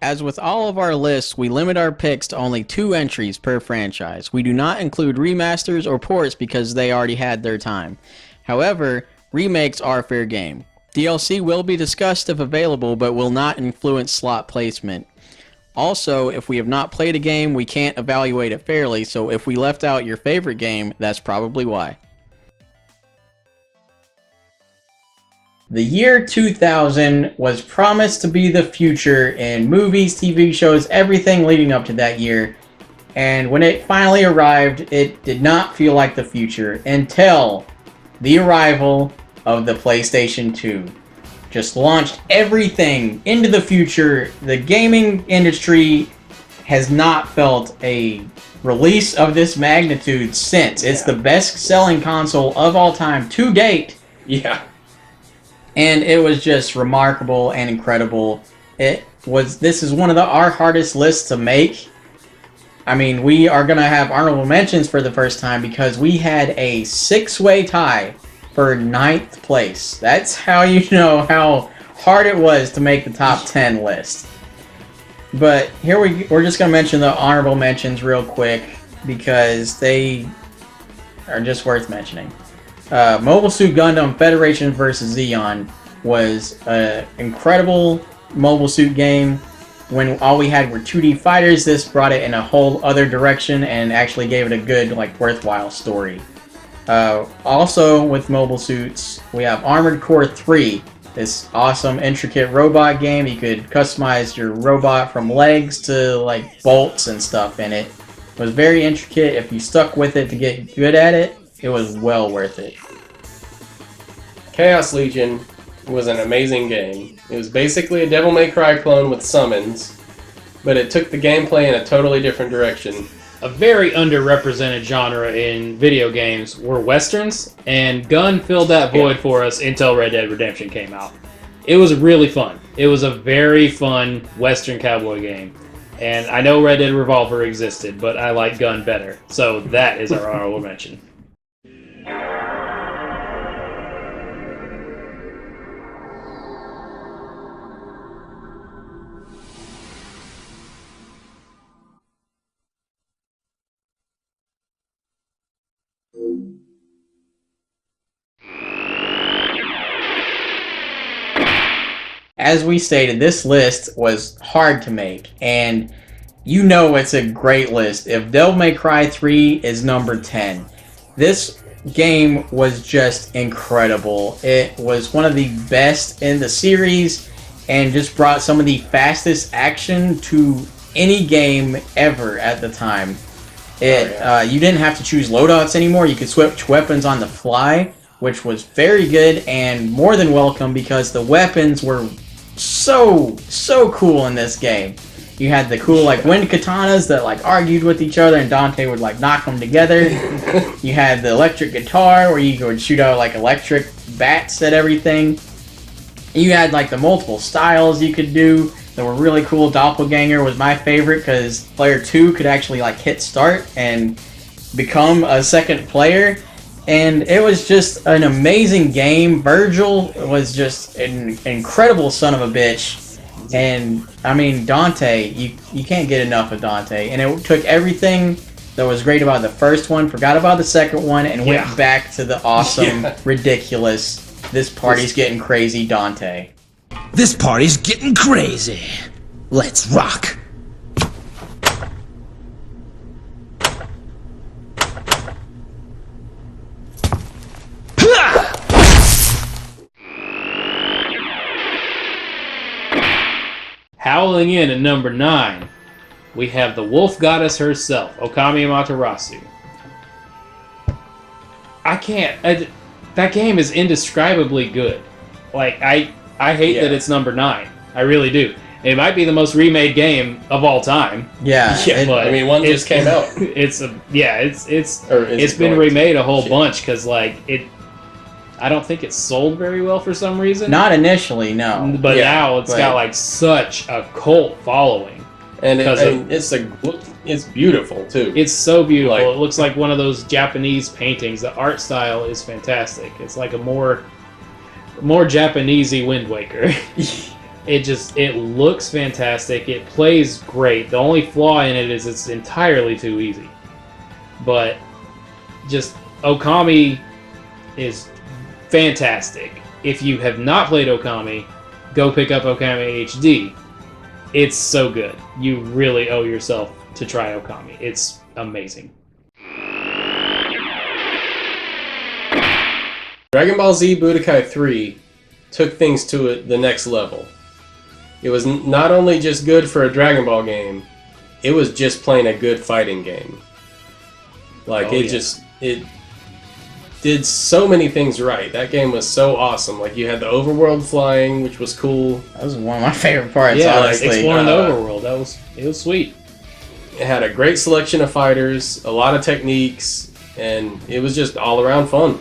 As with all of our lists, we limit our picks to only 2 entries per franchise. We do not include remasters or ports because they already had their time. However, remakes are fair game. DLC will be discussed if available, but will not influence slot placement. Also, if we have not played a game, we can't evaluate it fairly, so if we left out your favorite game, that's probably why. The year 2000 was promised to be the future in movies, TV shows, everything leading up to that year. And when it finally arrived, it did not feel like the future until the arrival of the PlayStation 2. Just launched everything into the future. The gaming industry has not felt a release of this magnitude since. It's the best-selling console of all time to date. Yeah. And it was just remarkable and incredible. This is one of our hardest lists to make. I mean, we are going to have honorable mentions for the first time because we had a 6-way tie for 9th place. That's how you know how hard it was to make the top 10 list. But here we're just going to mention the honorable mentions real quick because they are just worth mentioning. Mobile Suit Gundam Federation vs. Zeon was an incredible Mobile Suit game. When all we had were 2D fighters, this brought it in a whole other direction and actually gave it a good, worthwhile story. Also, with Mobile Suits, we have Armored Core 3, this awesome, intricate robot game. You could customize your robot from legs to, bolts and stuff in it. It was very intricate. If you stuck with it to get good at it, it was well worth it. Chaos Legion was an amazing game. It was basically a Devil May Cry clone with summons, but it took the gameplay in a totally different direction. A very underrepresented genre in video games were westerns, and Gun filled that void for us until Red Dead Redemption came out. It was really fun. It was a very fun western cowboy game. And I know Red Dead Revolver existed, but I like Gun better. So that is our honorable mention. As we stated, this list was hard to make, and you know it's a great list if Devil May Cry 3 is number 10. This game was just incredible. It was one of the best in the series and just brought some of the fastest action to any game ever at the time. You didn't have to choose loadouts anymore. You could switch weapons on the fly, which was very good and more than welcome because the weapons were so cool in this game. You had the cool wind katanas that argued with each other and Dante would knock them together. You had the electric guitar where you would shoot out electric bats at everything. You had the multiple styles you could do that were really cool. Doppelganger was my favorite because player 2 could actually hit start and become a second player. And it was just an amazing game. Virgil was just an incredible son of a bitch. And, I mean, Dante, you can't get enough of Dante. And it took everything that was great about the first one, forgot about the second one, and went back to the awesome, ridiculous, this party's getting crazy Dante. This party's getting crazy. Let's rock. Howling in at number 9, we have the wolf goddess herself, Okami Amaterasu. That game is indescribably good. I hate that it's number 9. I really do. It might be the most remade game of all time. Yeah, but one just came out. It's been remade a whole bunch because I don't think it sold very well for some reason. Not initially, no. But now it's got such a cult following. And it's beautiful too. It's so beautiful. It looks like one of those Japanese paintings. The art style is fantastic. It's like a more Japanesey Wind Waker. It looks fantastic. It plays great. The only flaw in it is it's entirely too easy. But just Okami is fantastic. If you have not played Okami, go pick up Okami HD. It's so good. You really owe yourself to try Okami. It's amazing. Dragon Ball Z Budokai 3 took things to the next level. It was not only just good for a Dragon Ball game, it was just plain a good fighting game. Like, it did so many things right. That game was so awesome. Like, you had the overworld flying, which was cool. That was one of my favorite parts, Yeah, honestly. exploring the overworld. It was sweet. It had a great selection of fighters, a lot of techniques, and it was just all around fun.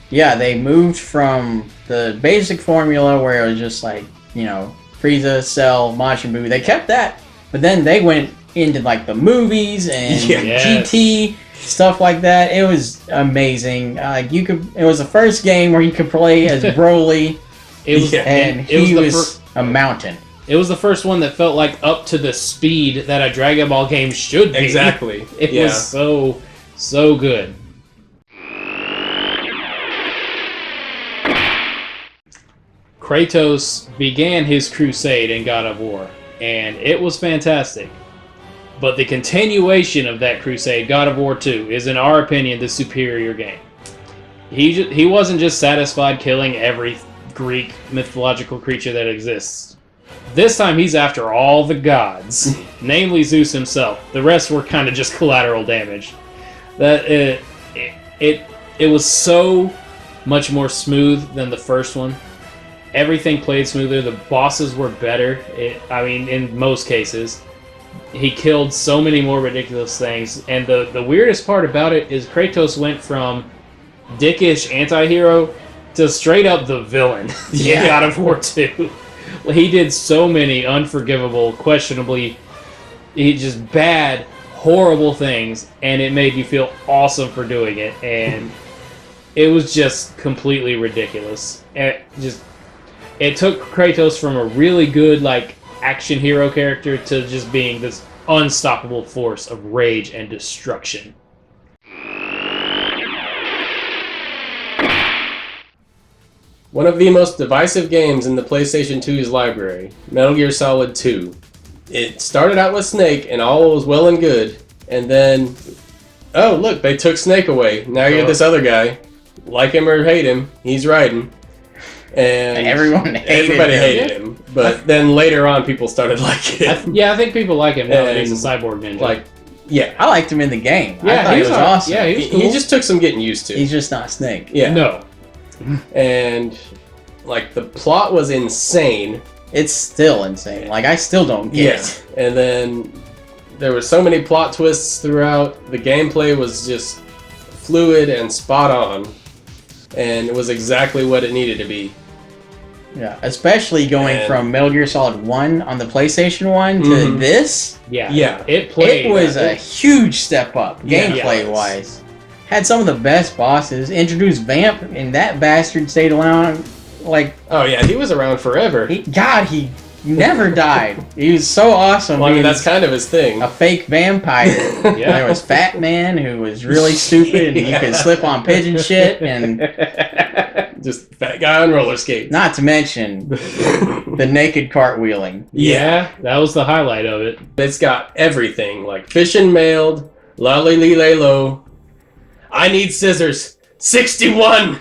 Yeah, they moved from the basic formula where it was just like, you know, Frieza, Cell, Majin Buu. They kept that, but then they went into like the movies and GT stuff like that. It was amazing. It was the first game where you could play as Broly, he was a mountain. It was the first one that felt like up to the speed that a Dragon Ball game should be. Exactly. It was so good. Kratos began his crusade in God of War, and it was fantastic. But the continuation of that crusade, God of War 2, is in our opinion the superior game. He wasn't just satisfied killing every Greek mythological creature that exists. This time he's after all the gods, namely Zeus himself. The rest were kind of just collateral damage. It was so much more smooth than the first one. Everything played smoother. The bosses were better. In most cases. He killed so many more ridiculous things. And the weirdest part about it is Kratos went from dickish anti-hero to straight up the villain in God of War 2. He did so many unforgivable, questionably, just bad, horrible things, and it made you feel awesome for doing it. And it was just completely ridiculous. It took Kratos from a really good, like, action hero character to just being this unstoppable force of rage and destruction. One of the most divisive games in the PlayStation 2's library, Metal Gear Solid 2. It started out with Snake and all was well and good, and then, oh look, they took Snake away. Now you're this other guy. Like him or hate him, he's riding. And everybody hated him. But then later on, people started liking him. I think people like him now that he's a cyborg ninja. I liked him in the game. Yeah, I thought he was awesome. Yeah, he was cool. He just took some getting used to. He's just not Snake. Yeah. No. And, like, the plot was insane. It's still insane. Like, I still don't get it. And then there were so many plot twists throughout. The gameplay was just fluid and spot on. And it was exactly what it needed to be. Yeah, especially going from Metal Gear Solid 1 on the PlayStation 1 to this. Yeah. It was a huge step up, gameplay-wise. Had some of the best bosses. Introduced Vamp, and that bastard stayed around, like... Oh, yeah, he was around forever. He never died. He was so awesome. Well, I mean, that's kind of his thing. A fake vampire. There was Fat Man, who was really stupid, and you could slip on pigeon shit, and... Just fat guy on roller skates. Not to mention the naked cartwheeling. Yeah, that was the highlight of it. It's got everything, like Fishin' Mailed, Lolly Lee Lay Low. I need scissors. 61!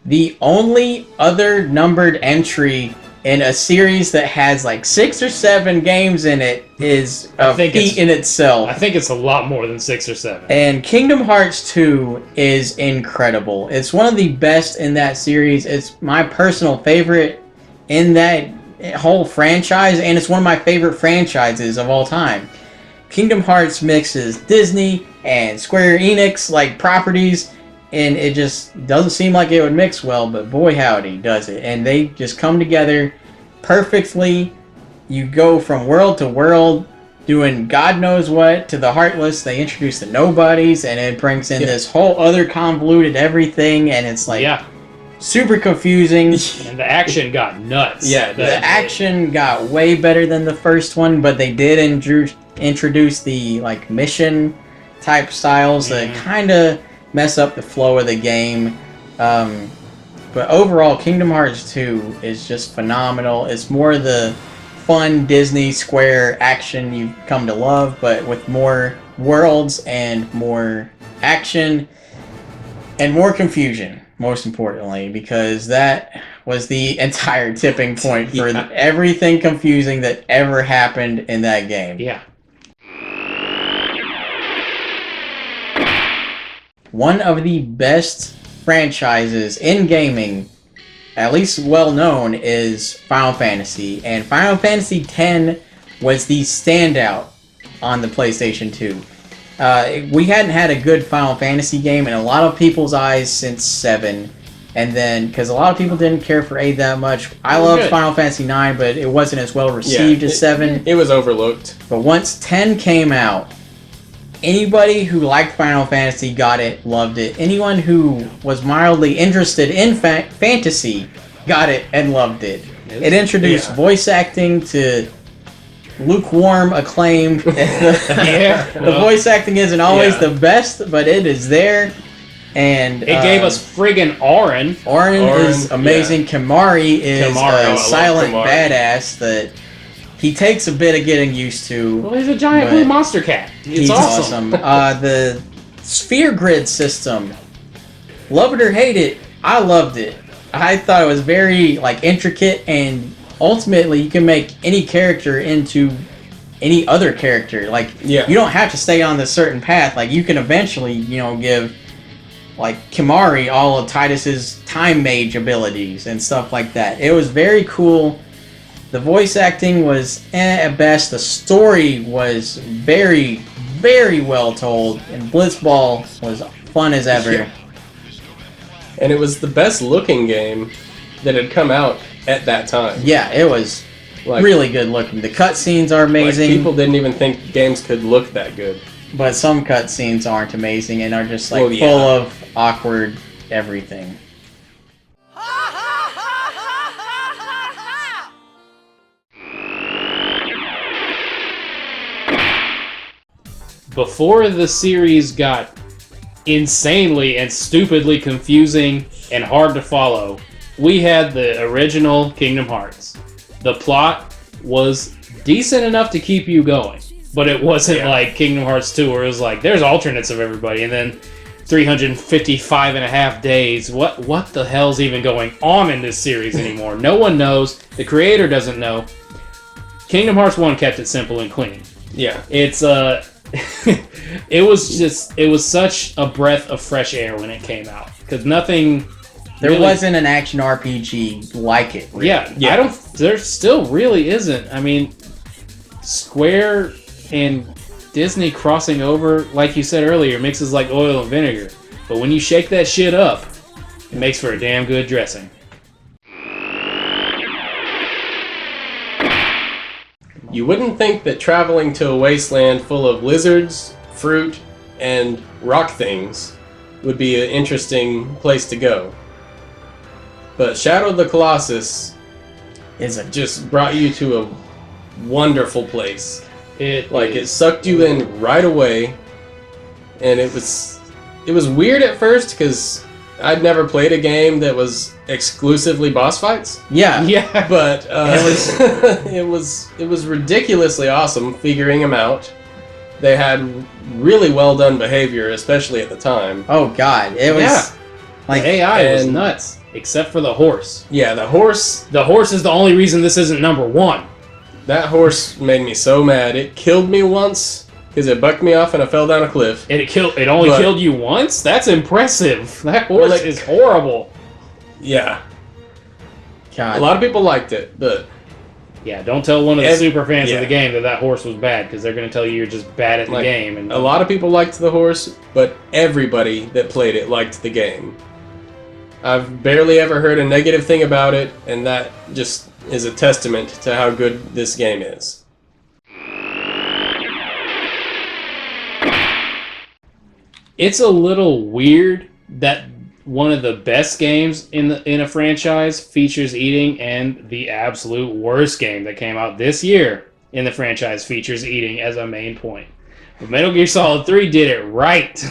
The only other numbered entry in a series that has like 6 or 7 games in it is a feat in itself. I think it's a lot more than 6 or 7. And Kingdom Hearts 2 is incredible. It's one of the best in that series. It's my personal favorite in that whole franchise, and it's one of my favorite franchises of all time. Kingdom Hearts mixes Disney and Square Enix like properties, and it just doesn't seem like it would mix well, but boy howdy does it. And they just come together perfectly. You go from world to world doing God knows what to the Heartless. They introduce the Nobodies, and it brings in this whole other convoluted everything, and it's like super confusing. And the action got nuts. Yeah, The action got way better than the first one, but they did introduce the like mission type styles that kind of mess up the flow of the game. But overall, Kingdom Hearts 2 is just phenomenal. It's more the fun Disney Square action you've come to love, but with more worlds and more action and more confusion, most importantly, because that was the entire tipping point for everything confusing that ever happened in that game. Yeah. One of the best franchises in gaming, at least well known, is Final Fantasy. And Final Fantasy X was the standout on the PlayStation 2. We hadn't had a good Final Fantasy game in a lot of people's eyes since 7. And then, because a lot of people didn't care for 8 that much. I loved Final Fantasy 9, but it wasn't as well received as 7. It was overlooked. But once 10 came out, anybody who liked Final Fantasy got it, loved it. Anyone who was mildly interested in fantasy got it and loved it. It introduced voice acting to lukewarm acclaim. The voice acting isn't always the best, but it is there. And it gave us friggin' Auron. Auron is amazing. Yeah. Kimahri is a silent badass that he takes a bit of getting used to. Well, he's a giant blue monster cat. He's awesome. The sphere grid system, love it or hate it, I loved it. I thought it was very intricate, and ultimately you can make any character into any other character. You don't have to stay on this certain path. You can eventually, give Kimahri all of Tidus's time mage abilities and stuff like that. It was very cool. The voice acting was at best. The story was very, very well told, and Blitzball was fun as ever. Yeah. And it was the best looking game that had come out at that time. Yeah, it was really good looking. The cutscenes are amazing. People didn't even think games could look that good. But some cutscenes aren't amazing and are just full of awkward everything. Before the series got insanely and stupidly confusing and hard to follow, we had the original Kingdom Hearts. The plot was decent enough to keep you going, but it wasn't like Kingdom Hearts 2 where it was there's alternates of everybody, and then 355 and a half days. What the hell's even going on in this series anymore? No one knows. The creator doesn't know. Kingdom Hearts 1 kept it simple and clean. Yeah. It's it was such a breath of fresh air when it came out, because nothing. There wasn't an action RPG like it. Really. Yeah. There still really isn't. I mean, Square and Disney crossing over, like you said earlier, mixes like oil and vinegar. But when you shake that shit up, it makes for a damn good dressing. You wouldn't think that traveling to a wasteland full of lizards, fruit, and rock things would be an interesting place to go. But Shadow of the Colossus just brought you to a wonderful place. It sucked you in right away, and it was weird at first because I'd never played a game that was exclusively boss fights. Yeah. But it was ridiculously awesome figuring them out. They had really well done behavior, especially at the time. Oh god, it was the AI was nuts, except for the horse. Yeah, the horse. The horse is the only reason this isn't number one. That horse made me so mad. It killed me once because it bucked me off and I fell down a cliff. And it only killed you once? That's impressive. That horse is horrible. Yeah. God. A lot of people liked it, but yeah, don't tell one of the super fans of the game that horse was bad, because they're going to tell you you're just bad at the game. And a lot of people liked the horse, but everybody that played it liked the game. I've barely ever heard a negative thing about it, and that just is a testament to how good this game is. It's a little weird that one of the best games in a franchise features eating, and the absolute worst game that came out this year in the franchise features eating as a main point. But Metal Gear Solid 3 did it right.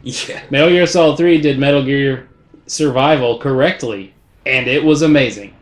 Yeah. Metal Gear Solid 3 did Metal Gear Survival correctly, and it was amazing.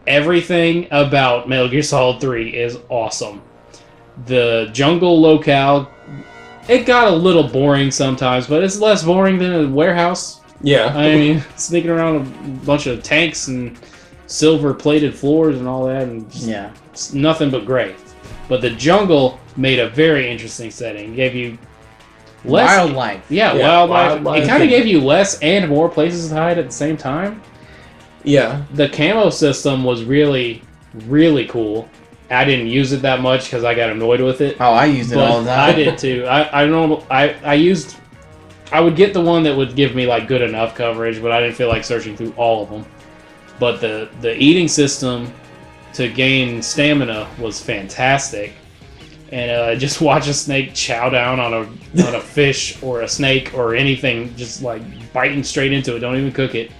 Everything about Metal Gear Solid 3 is awesome. The jungle locale, it got a little boring sometimes, but it's less boring than a warehouse. Yeah. I mean, sneaking around a bunch of tanks and silver-plated floors and all that, and just nothing but great. But the jungle made a very interesting setting. It gave you less wildlife. Yeah, wildlife. It kind of gave you less and more places to hide at the same time. Yeah. The camo system was really, really cool. I didn't use it that much because I got annoyed with it. Oh, I used it all the time. I did too. I would get the one that would give me like good enough coverage, but I didn't feel like searching through all of them. But the eating system to gain stamina was fantastic, and just watch a snake chow down on a fish or a snake or anything, just like biting straight into it. Don't even cook it.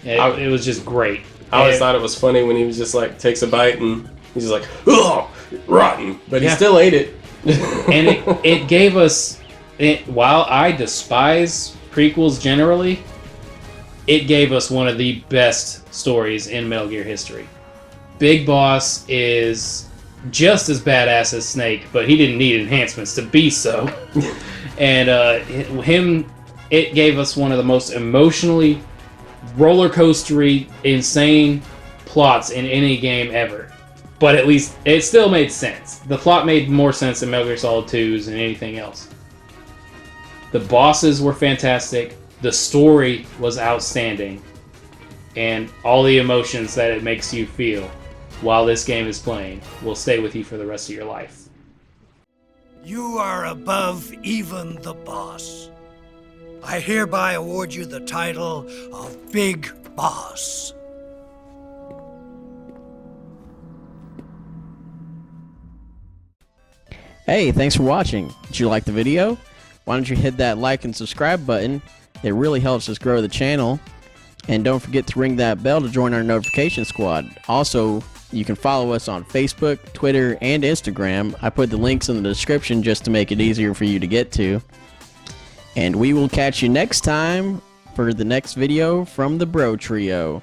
It was just great. I always thought it was funny when he was just like takes a bite and he's just like, oh, rotten, but he still ate it. And it gave us, while I despise prequels generally, it gave us one of the best stories in Metal Gear history. Big Boss is just as badass as Snake, but he didn't need enhancements to be so. And it gave us one of the most emotionally roller coastery, insane plots in any game ever. But at least it still made sense. The plot made more sense in Metal Gear Solid 2's than anything else. The bosses were fantastic. The story was outstanding. And all the emotions that it makes you feel while this game is playing will stay with you for the rest of your life. You are above even the boss. I hereby award you the title of Big Boss. Hey, thanks for watching. Did you like the video? Why don't you hit that like and subscribe button? It really helps us grow the channel. And don't forget to ring that bell to join our notification squad. Also, you can follow us on Facebook, Twitter, and Instagram. I put the links in the description just to make it easier for you to get to. And we will catch you next time for the next video from the Bro Trio.